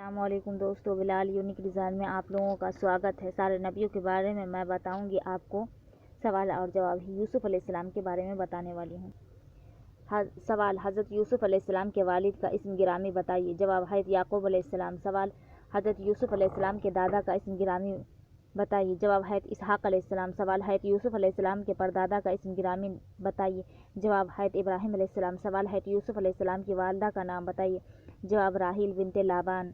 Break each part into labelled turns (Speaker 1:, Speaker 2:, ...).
Speaker 1: السلام علیکم دوستو، بلال یونیک ڈیزائن میں آپ لوگوں کا سواگت ہے۔ سارے نبیوں کے بارے میں بتاؤں گی آپ کو سوال اور جواب۔ یوسف علیہ السلام کے بارے میں بتانے والی ہوں۔ سوال: حضرت یوسف علیہ السلام کے والد کا اسم گرامی بتائیے۔ جواب: حضرت یعقوب علیہ السلام۔ سوال: حضرت یوسف علیہ السلام کے دادا کا اسم گرامی بتائیے۔ جواب: حضرت اسحاق علیہ السلام۔ سوال: حضرت یوسف علیہ السلام کے پردادا کا اسم گرامی بتائیے۔ جواب: حضرت ابراہیم علیہ السلام۔ سوال: حضرت یوسف علیہ السلام کی والدہ کا نام بتائیے۔ جواب: راحیل بنت لابان۔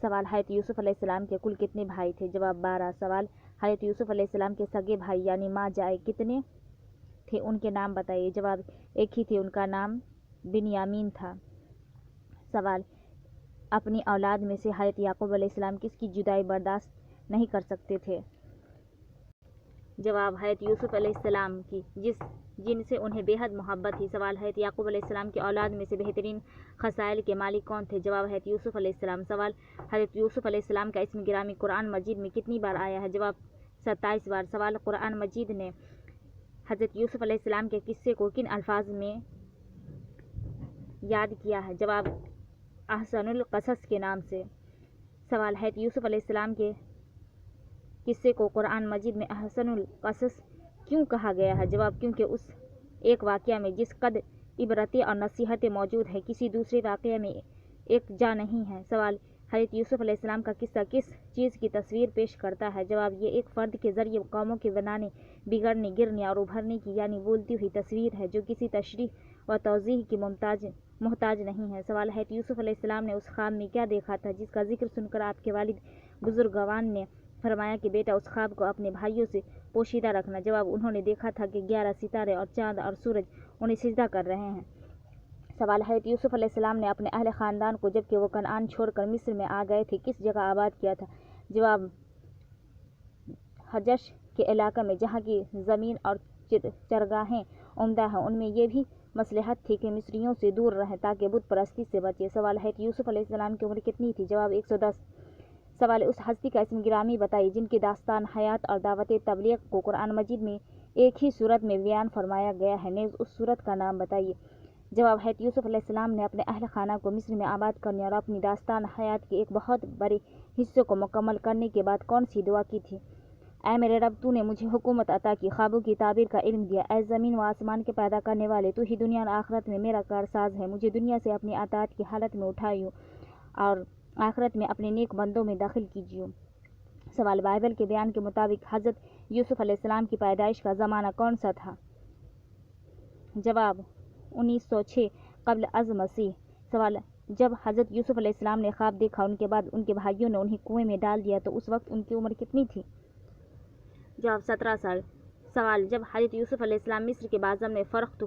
Speaker 1: سوال: حضرت یوسف علیہ السلام کے کل کتنے بھائی تھے؟ جواب: 12۔ سوال: حضرت یوسف علیہ السلام کے سگے بھائی یعنی ماں جائے کتنے تھے؟ ان کے نام بتائیے۔ جواب: ایک ہی تھے، ان کا نام بنیامین تھا۔ سوال: اپنی اولاد میں سے حضرت یعقوب علیہ السلام کس کی جدائی برداشت نہیں کر سکتے تھے؟ جواب: حضرت یوسف علیہ السلام کی، جن سے انہیں بے حد محبت تھی۔ سوال: حضرت یعقوب علیہ السلام کی اولاد میں سے بہترین خصائل کے مالک کون تھے؟ جواب: حضرت یوسف علیہ السلام۔ سوال: حضرت یوسف علیہ السلام کا اسم گرامی قرآن مجید میں کتنی بار آیا ہے؟ جواب: 27 بار۔ سوال: قرآن مجید نے حضرت یوسف علیہ السلام کے قصے کو کن الفاظ میں یاد کیا ہے؟ جواب: احسن القصص کے نام سے۔ سوال: حضرت یوسف علیہ السلام کے قصے کو قرآن مجید میں احسن القصص کیوں کہا گیا ہے؟ جواب: کیونکہ اس ایک واقعہ میں جس قدر عبرتیں اور نصیحتیں موجود ہیں کسی دوسرے واقعے میں ایک جا نہیں ہے۔ سوال: حضرت یوسف علیہ السلام کا قصہ کس چیز کی تصویر پیش کرتا ہے؟ جواب: یہ ایک فرد کے ذریعے قوموں کے بنانے، بگڑنے، گرنے اور ابھرنے کی یعنی بولتی ہوئی تصویر ہے جو کسی تشریح و توضیح کی محتاج نہیں ہے۔ سوال: حضرت یوسف علیہ السلام نے اس خواب میں کیا دیکھا تھا جس کا ذکر سن کر آپ کے والد بزرگوار نے فرمایا کہ بیٹا اس خواب کو اپنے بھائیوں سے پوشیدہ رکھنا؟ جواب: انہوں نے دیکھا تھا کہ 11 ستارے اور چاند اور سورج انہیں سجدہ کر رہے ہیں۔ سوال: حضرت یوسف علیہ السلام نے اپنے اہل خاندان کو جبکہ وہ کنعان چھوڑ کر مصر میں آ گئے تھے کس جگہ آباد کیا تھا؟ جواب: حجش کے علاقے میں، جہاں کی زمین اور چرگاہیں عمدہ ہیں۔ ان میں یہ بھی مصلحت تھی کہ مصریوں سے دور رہیں تاکہ بت پرستی سے بچیں۔ سوال: حضرت یوسف علیہ السلام کی عمر کتنی تھی؟ جواب: 110۔ سوال: اس ہستی کا اسم گرامی بتائیے جن کی داستان حیات اور دعوت تبلیغ کو قرآن مجید میں ایک ہی سورت میں بیان فرمایا گیا ہے، نیز اس سورت کا نام بتائیے۔ جواب: حضرت یوسف علیہ السلام نے اپنے اہل خانہ کو مصر میں آباد کرنے اور اپنی داستان حیات کے ایک بہت بڑے حصے کو مکمل کرنے کے بعد کون سی دعا کی تھی؟ اے میرے رب، تو نے مجھے حکومت عطا کی، خوابوں کی تعبیر کا علم دیا۔ اے زمین و آسمان کے پیدا کرنے والے، تو ہی دنیا اور آخرت میں میرا کارساز ہے۔ مجھے دنیا سے اپنی اطاعت کی حالت میں اٹھائیو اور آخرت میں اپنے نیک بندوں میں داخل کیجیو۔ سوال: بائبل کے بیان کے مطابق حضرت یوسف علیہ السلام کی پیدائش کا زمانہ کون سا تھا؟ جواب: 1906 قبل از مسیح۔ سوال: جب حضرت یوسف علیہ السلام نے خواب دیکھا ان کے بعد ان کے بھائیوں نے انہیں کنویں میں ڈال دیا تو اس وقت ان کی عمر کتنی تھی؟ جواب: 17 سال۔ سوال: جب حضرت یوسف علیہ السلام مصر کے بازار میں فروخت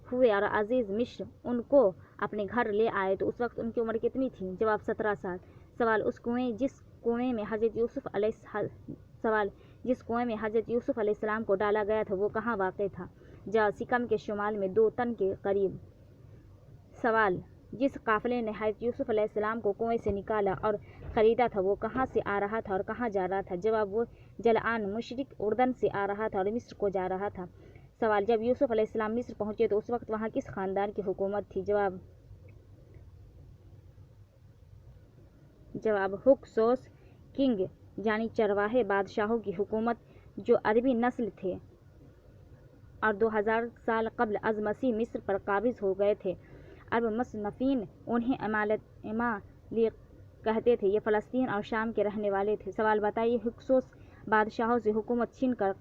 Speaker 1: ہوئے اور عزیز مصر ان کو اپنے گھر لے آئے تو اس وقت ان کی عمر کتنی تھی؟ جواب: 17 سال۔ سوال: جس کنویں میں حضرت یوسف علیہ السلام کو ڈالا گیا تھا وہ کہاں واقع تھا؟ جواب: سکم کے شمال میں 2 تن کے قریب۔ سوال: جس قافلے نے حضرت یوسف علیہ السلام کو کنویں سے نکالا اور خریدا تھا وہ کہاں سے آ رہا تھا اور کہاں جا رہا تھا؟ جواب: وہ جلعان مشرق اردن سے آ رہا تھا اور مصر کو جا رہا تھا۔ سوال: جب یوسف علیہ السلام مصر پہنچے تو اس وقت وہاں کس خاندان کی حکومت تھی؟ جواب: ہکسوس کنگ یعنی چرواہے بادشاہوں کی حکومت جو عربی نسل تھے اور 2000 سال قبل از مسیح مصر پر قابض ہو گئے تھے۔ عرب مصنفین انہیں عمالیق کہتے تھے۔ یہ فلسطین اور شام کے رہنے والے تھے۔ سوال بتائیے ہکسوس بادشاہوں سے حکومت چھین کر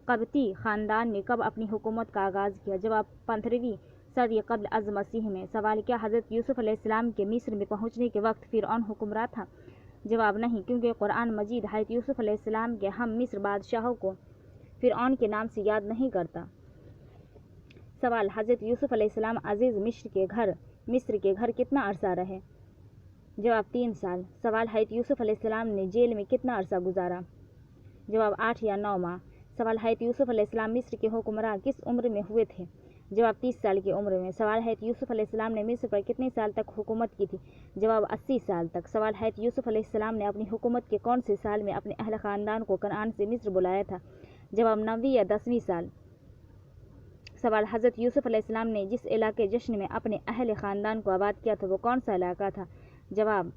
Speaker 1: قبطی خاندان نے کب اپنی حکومت کا آغاز کیا؟ جواب: 15ویں صدی قبل از مسیح میں۔ سوال: کیا حضرت یوسف علیہ السلام کے مصر میں پہنچنے کے وقت فرعون حکمراں تھا؟ جواب: نہیں، کیونکہ قرآن مجید حضرت یوسف علیہ السلام کے ہم مصر بادشاہوں کو فرعون کے نام سے یاد نہیں کرتا۔ سوال: حضرت یوسف علیہ السلام عزیز مصر کے گھر کتنا عرصہ رہے؟ جواب: 3 سال۔ سوال: حضرت یوسف علیہ السلام نے جیل میں کتنا عرصہ گزارا؟ جواب: 8 یا 9 ماہ۔ سوال: حضرت یوسف علیہ السلام مصر کے حکمراں کس عمر میں ہوئے تھے؟ جواب: 30 سال کی عمر میں۔ سوال: حضرت یوسف علیہ السلام نے مصر پر کتنے سال تک حکومت کی تھی؟ جواب: 80 سال تک۔ سوال: حضرت یوسف علیہ السلام نے اپنی حکومت کے کون سے سال میں اپنے اہل خاندان کو کنعان سے مصر بلایا تھا؟ جواب: 9ویں یا 10ویں سال۔ سوال: حضرت یوسف علیہ السلام نے جس علاقے جشن میں اپنے اہل خاندان کو آباد کیا تھا وہ کون سا علاقہ تھا؟ جواب: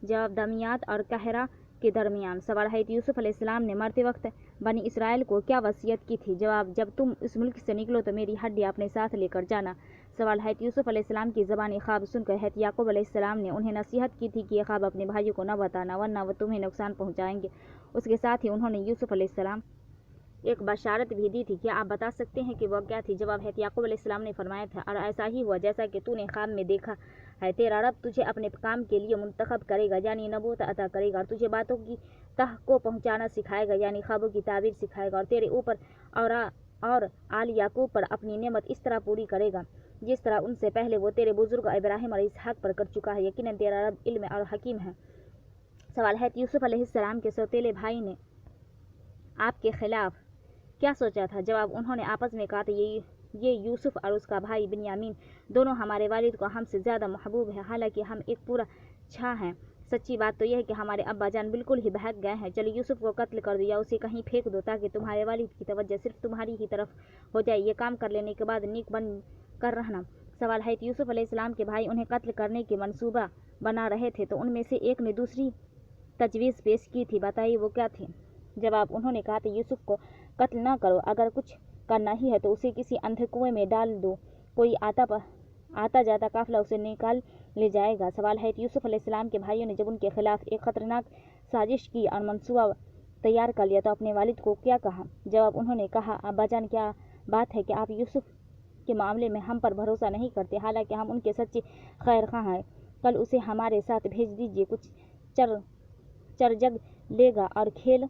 Speaker 1: जवाब दमियात और कहरा के दरमियान। सवाल हज़रत यूसुफ अलैहिस्सलाम ने मरते वक्त बनी इसराइल को क्या वसीयत की थी? जवाब, जब तुम इस मुल्क से निकलो तो मेरी हड्डी अपने साथ लेकर जाना। सवाल हज़रत यूसुफ अलैहिस्सलाम की ज़बानी ख्वाब सुनकर हज़रत याकूब अलैहिस्सलाम ने उन्हें नसीहत की थी कि ये ख्वाब अपने भाइयों को न बताना वरना वो तुम्हें नुकसान पहुँचाएंगे। उसके साथ ही उन्होंने यूसुफ अलैहिस्सलाम एक बशारत भी दी थी। क्या आप बता सकते हैं कि वह क्या थी? जवाब, हज़रत याकूब अलैहिस्सलाम ने फरमाया था, और ऐसा ही हुआ जैसा कि तूने ख्वाब में देखा है। तेरा रब तुझे अपने काम के लिए मुंतखब करेगा, यानी नबूवत अता करेगा, और तुझे बातों की तह को पहुँचाना सिखाएगा, यानी ख्वाबों की ताबीर सिखाएगा, और तेरे ऊपर और आल याकूब पर अपनी नेमत इस तरह पूरी करेगा जिस तरह उनसे पहले वो तेरे बुजुर्ग इब्राहिम और इसहाक पर कर चुका है। यकीनन तेरा रब इल्म और हकीम है। सवाल, हज़रत यूसुफ अलैहिस्सलाम के सौतेले भाई ने आपके खिलाफ क्या सोचा था? जवाब, उन्होंने आपस में कहा था, ये यूसुफ और उसका भाई बिन्यामीन दोनों हमारे वालिद को हमसे ज़्यादा महबूब है, हालांकि हम एक पूरा छा हैं। सच्ची बात तो यह है कि हमारे अब्बा जान बिल्कुल ही बहक गए हैं। चलो यूसुफ को कत्ल कर दो या उसे कहीं फेंक दो ताकि तुम्हारे वालिद की तवज्जो सिर्फ तुम्हारी ही तरफ हो जाए। ये काम कर लेने के बाद नीक बन कर रहना। सवाल, हज़रत यूसुफ अलैहिस्सलाम के भाई उन्हें कत्ल करने की मंसूबा बना रहे थे तो उनमें से एक ने दूसरी तजवीज़ पेश की थी, बताइए वो क्या थी? जवाब, उन्होंने कहा था, यूसुफ को कत्ल न करो, अगर कुछ करना ही है तो उसे किसी अंधे कुएं में डाल दो, कोई आता जाता काफिला उसे निकाल ले जाएगा। सवाल, हज़रत यूसुफ अलैहिस्सलाम के भाइयों ने जब उनके खिलाफ एक खतरनाक साजिश की और मंसूबा तैयार कर लिया तो अपने वालिद को क्या कहा? जवाब, उन्होंने कहा, अब्बाजान क्या बात है कि आप यूसुफ के मामले में हम पर भरोसा नहीं करते, हालांकि हम उनके सच्चे खैर खां हैं। कल उसे हमारे साथ भेज दीजिए, कुछ चरजग लेगा और खेल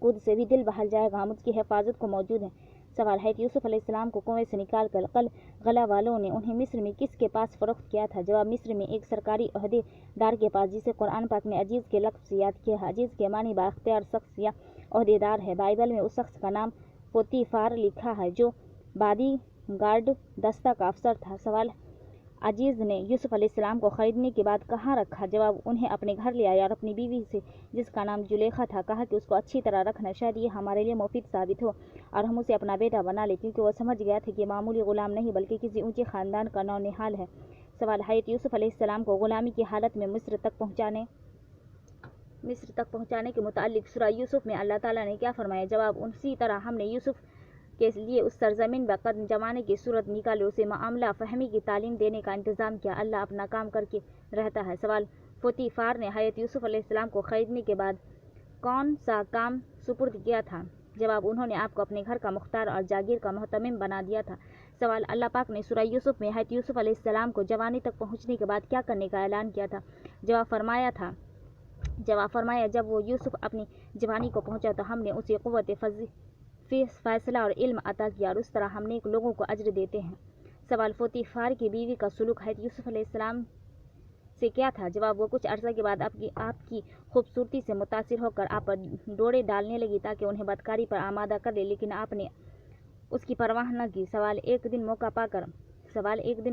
Speaker 1: कूद से भी दिल बहल जाएगा, हम उसकी हिफाजत को मौजूद हैं। सवाल, हज़रत यूसुफ अलैहिस्सलाम को कुएं से निकाल कर कल गला वालों ने उन्हें मिस्र में किसके पास फ़रोख्त किया था? जवाब, मिस्र में एक सरकारी ओहदेदार के पास, जिसे कुरान पाक ने अजीज़ के लक़्ब से याद किया है। अजीज़ के मानी बाख्तियार शख्स या ओहदेदार है। बाइबल में उस शख्स का नाम पोतीफार लिखा है जो बादी गार्ड दस्ता का अफसर था। सवाल, अजीज़ ने यूसुफ अलैहिस्सलाम को ख़रीदने के बाद कहाँ रखा? जवाब, उन्हें अपने घर ले आया और अपनी बीवी से, जिसका नाम जुलेखा था, कहा कि उसको अच्छी तरह रखना, शायद ये हमारे लिए मुफीद साबित हो और हम उसे अपना बेटा बना ले, क्योंकि वह समझ गया था कि मामूली ग़ुलाम नहीं बल्कि किसी ऊंचे ख़ानदान का नौनिहाल है। सवाल, हज़रत यूसुफ अलैहिस्सलाम को ग़ुलामी की हालत में मिस्र तक पहुँचाने के मुताल्लिक़ सूरह यूसुफ में अल्लाह ताला ने क्या फरमाया? जवाब, उसी तरह हमने यूसुफ के लिए उस सरजमीन में कदम जमाने की सूरत निकाली, उसे मामला फ़हमी की तालीम देने का इंतज़ाम किया। अल्लाह अपना काम करके रहता है। सवाल, पोतीफार ने हज़रत यूसुफ अलैहिस्सलाम को ख़रीदने के बाद कौन सा काम सुपुर्द किया था? जवाब, उन्होंने आपको अपने घर का मुख्तार और जागीर का मोहतमिम बना दिया था। सवाल, अल्लाह पाक ने सूरह यूसुफ में हज़रत यूसुफ अलैहिस्सलाम को जवानी तक पहुँचने के बाद क्या करने का ऐलान किया था? जवाब फरमाया, जब वो यूसुफ अपनी जवानी को पहुँचा तो हमने उसे क़ुव्वत फ़ैसला और इल्म अता किया, और उस तरह हम नेक लोगों को अज्र देते हैं। सवाल, पोतीफार की बीवी का सुलूक हज़रत यूसुफ अलैहिस्सलाम से क्या था? जवाब, वो कुछ अर्सा के बाद आपकी खूबसूरती से मुतासिर होकर आप पर डोरे डालने लगी ताकि उन्हें बदकारी पर आमादा कर ले, लेकिन आपने उसकी परवाह न की। सवाल, एक दिन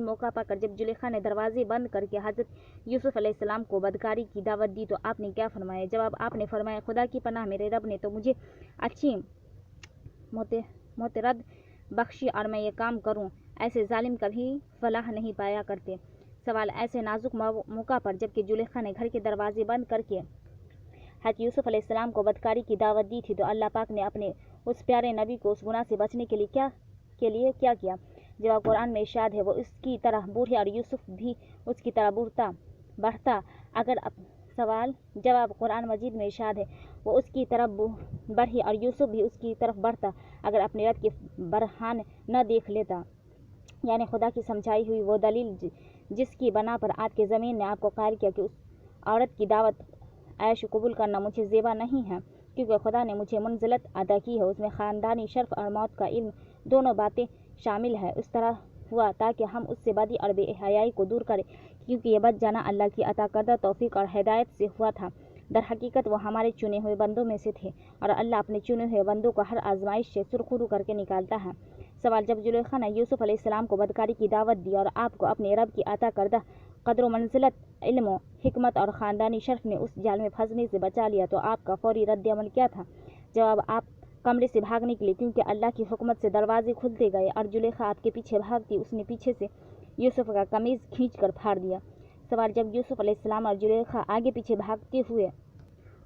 Speaker 1: मौका पाकर जब जुलेखा ने दरवाजे बंद करके हज़रत यूसुफ अलैहिस्सलाम को बदकारी की दावत दी तो आपने क्या फरमाया? जवाब, आपने फरमाया, खुदा की पनाह, मेरे रब ने तो मुझे अच्छी मोतरद बख्शी और मैं ये काम करूं, ऐसे जालिम कभी फलाह नहीं पाया करते। सवाल, ऐसे नाजुक मौका पर जबकि जुलेखा ने घर के दरवाजे बंद करके हज़रत यूसुफ अलैहिस्सलाम को बदकारी की दावत दी थी तो अल्लाह पाक ने अपने उस प्यारे नबी को उस गुनाह से बचने के लिए क्या किया? जवाब, कुरान में इरशाद है, वो उसकी तरह बूढ़े और यूसुफ भी उसकी तरह बढ़ता अगर सवाल, जवाब, कुरान मजीद में इरशाद है, वो उसकी तरफ बढ़ी और यूसुफ भी उसकी तरफ बढ़ता अगर अपने रब की बरहान न देख लेता, यानी खुदा की समझाई हुई वो दलील जिसकी बना पर आपके ज़मीन ने आपको कायल किया कि उस औरत की दावत ऐश कबूल करना मुझे ज़ेबा नहीं है, क्योंकि खुदा ने मुझे मंजिलत अदा की है, उसमें ख़ानदानी शर्फ और मौत का इल्म दोनों बातें शामिल है। उस तरह हुआ ताकि हम उससे बदी और बेहयाई को दूर करें, क्योंकि ये बच जाना अल्लाह की अता करदा तौफीक और हिदायत से हुआ था। दर हकीकत वो हमारे चुने हुए बंदों में से थे और अल्लाह अपने चुने हुए बंदों को हर आजमाइश से सुरखरू करके निकालता है। सवाल, जब जुलेखा ने यूसुफ अलैहिस्सलाम को बदकारी की दावत दी और आपको अपने रब की अता करदा कदर मंजिलत, इल्म, हिकमत और ख़ानदानी शर्फ ने उस जाल में फंसने से बचा लिया तो आपका फौरी रद्द अमल क्या था? जवाब, आप कमरे से भाग निकले, क्योंकि अल्लाह की हुकमत से दरवाजे खुलते गए और जुलेखा आपके पीछे भागती, उसने पीछे से यूसुफ का कमीज़ खींच कर फाड़ दिया। सवाल जब यूसुफ अलैहिस्सलाम और जुलेखा आगे पीछे भागते हुए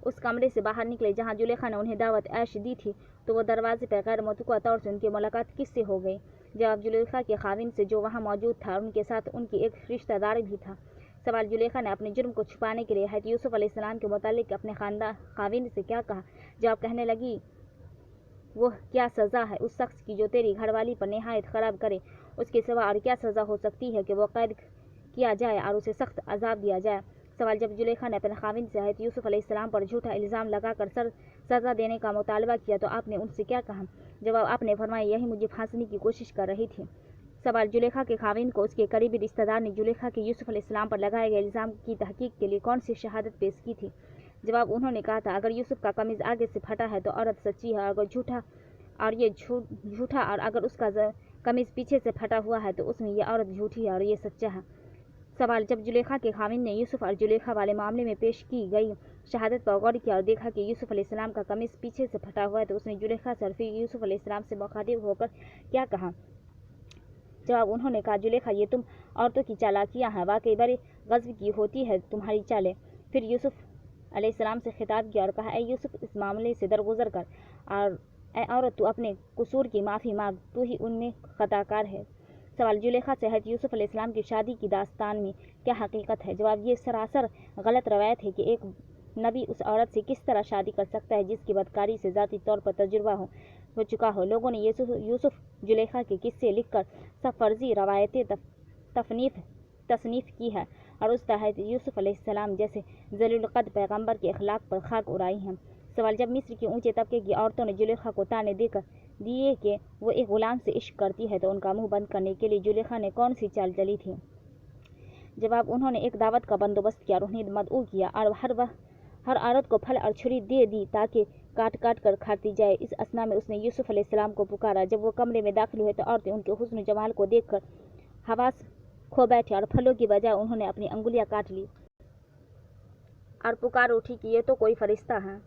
Speaker 1: उस कमरे से बाहर निकले जहां जुलेखा ने उन्हें दावत ऐश दी थी, तो वो दरवाजे पर गैर मुतवक्का तौर से उनकी मुलाकात किससे हो गई? जवाब जुलेखा के खाविन से, जो वहां मौजूद था और उनके साथ उनकी एक रिश्तेदार भी था। सवाल जुलेखा ने अपने जुर्म को छुपाने के लिए हज़रत यूसुफ अलैहिस्सलाम के मुतालिक अपने खाविन से क्या कहा? जवाब कहने लगी, वो क्या सज़ा है उस शख्स की जो तेरी घरवाली पर निहायत ख़राब करे? उसके सिवा और क्या सज़ा हो सकती है कि वो कैद किया जाए और उसे सख्त अजाब दिया जाए? सवाल जब जुलेखा ने अपने खाविन से हज़रत यूसुफ अलैहिस्सलाम पर झूठा इल्ज़ाम लगाकर सज़ा देने का मुतालबा किया तो आपने उनसे क्या कहा? जवाब आपने फरमाया, यही मुझे फांसने की कोशिश कर रही थी। सवाल जुलेखा के खाविन को उसके करीबी रिश्तेदार ने जुलेखा के यूसुफ अलैहिस्सलाम पर लगाए गए इल्ज़ाम की तहकीक के लिए कौन सी शहादत पेश की थी? जवाब उन्होंने कहा था, अगर यूसुफ का कमीज़ आगे से फटा है तो औरत सच्ची है, अगर झूठा और अगर उसका कमीज़ पीछे से फटा हुआ है तो उसमें यह औरत झूठी है और ये सच्चा है। सवाल जब जुलेखा के खाविन ने यूसुफ और जुलेखा वाले मामले में पेश की गई शहादत पर गौर किया और देखा कि यूसुफ अलैहिस्सलाम का कमीज़ पीछे से फटा हुआ है तो उसने जुलेखा से और फिर यूसुफ अलैहिस्सलाम से मुखातिब होकर क्या कहा? जवाब उन्होंने कहा, जुलेखा, ये तुम औरतों की चालाकियाँ हैं, वाकई बड़े गज़ब की होती है तुम्हारी चालें। फिर यूसुफ अलैहिस्सलाम से खिताब किया और कहा, ए यूसुफ, इस मामले से दरगुजर कर और ए औरत, तू अपने कसूर की माफ़ी मांग, तू ही उनमें खताकार है। सवाल जुलेखा से हज़रत यूसुफ अलैहिस्सलाम की शादी की दास्तान में क्या हकीकत है? जवाब, ये सरासर गलत रवायत है कि एक नबी उस औरत से किस तरह शादी कर सकता है जिसकी बदकारी से ज़ाती तौर पर तजुर्बा हो चुका हो। लोगों ने यूसुफ जुलेखा के किस्से लिखकर सब फर्जी रवायतें तसनीफ़ की है और उस हज़रत यूसुफ अलैहिस्सलाम जैसे ज़लील क़द्र पैगम्बर के अखलाक पर खाक उड़ाई हैं। सवाल जब मिस्र के ऊंचे तबके की औरतों ने जुलेखा को ताने दिए कि वो एक ग़ुलाम से इश्क करती है तो उनका मुंह बंद करने के लिए जुलेखा ने कौन सी चाल चली थी? जवाब, उन्होंने एक दावत का बंदोबस्त किया और उन्हें मदऊ किया और हर औरत को फल और छुरी दे दी ताकि काट काट कर खाती जाए। इस असना में उसने यूसुफ अलैहिस्सलाम को पुकारा। जब वो कमरे में दाखिल हुए तो औरतें उनके हुस्न जमाल को देखकर हवास खो बैठे और फलों की बजाय उन्होंने अपनी अंगुलियां काट ली और पुकार उठी कि ये तो कोई फरिश्ता है।